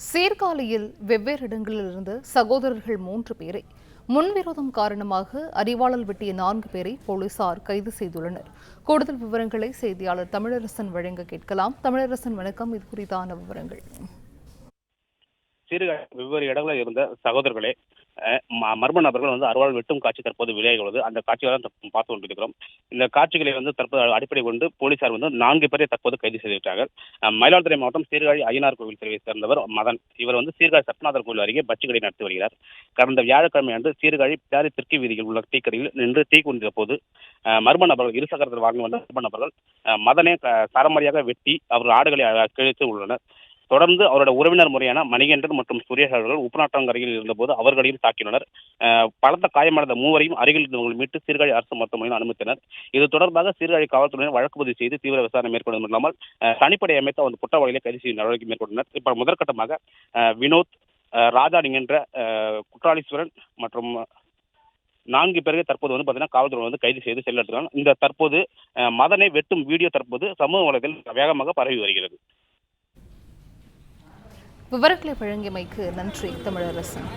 சீர்காழியில் வெவ்வேறு இடங்களிலிருந்து சகோதரர்கள் 3 பேரை முன்விரோதம் காரணமாக அரிவாளால் வெட்டிய 4 பேரை போலீசார் கைது செய்துள்ளனர். கூடுதல் விவரங்களை செய்தியாளர் தமிழரசன் வழங்க கேட்கலாம். தமிழரசன், வணக்கம். இது குறித்தான விவரங்கள். சீர்காழி வெவ்வேறு இடங்களில் இருந்த சகோதரர்களே மர்ம நபர்கள் அருவாள் வெட்டும் காட்சி தற்போது வெளியாகி உள்ளது. அந்த காட்சிகளை தான் பார்த்து கொண்டிருக்கிறோம். இந்த காட்சிகளை தற்போது அடிப்படை கொண்டு போலீசார் 4 பேரை தற்போது கைது செய்துவிட்டார்கள். மயிலாடுதுறை மாவட்டம் சீர்காழி ஐயனார் கோவில் தெருவை சேர்ந்தவர் மதன். இவர் சீர்காழி சத்யநாதர் கோவில் அருகே பச்சு கடை நடத்தி வருகிறார். கடந்த வியாழக்கிழமை அன்று சீர்காழி பிடாரி தெற்கு வீதியில் உள்ள டீக்கடையில் நின்று டீ கொண்டிருந்த போது மர்ம நபர்கள் இருசக்கரத்தில் வாங்கி வந்த மர்ம நபர்கள் மதனை சரமாரியாக வெட்டி அவர் ஆடுகளை கிழித்து உள்ளனர். தொடர்ந்து அவருடைய உறவினர் முறையான மணிகண்டன் மற்றும் சுரேஷ் அவர்கள் உப்புநாட்டங்கரையில் இருந்தபோது அவர்களையும் தாக்கினர். பலத்த காயமடைந்த மூவரையும் அருகில் இருந்தவர்கள் மீட்டு சீர்காழி அரசு மருத்துவமனையில் அனுமதித்தனர். இது தொடர்பாக சீர்காழி காவல்துறையினர் வழக்கு பதிவு செய்து தீவிர விசாரணை மேற்கொள்வதும் இல்லாமல் தனிப்படை அமைத்து அவர் குற்றவாளிகளை கைது செய்யும் நடவடிக்கை மேற்கொண்டனர். இப்ப முதற்கட்டமாக வினோத், ராஜா என்கின்ற குற்றாலீஸ்வரன் மற்றும் 4 பேரை தற்போது பார்த்தீங்கன்னா காவல்துறை கைது செய்து செல்ல இந்த தற்போது மதனை வெட்டும் வீடியோ தற்போது சமூக வலைதளத்தில் வேகமாக பரவி வருகிறது. விவரங்களை வழங்கியமைக்கு நன்றி தமிழரசன்.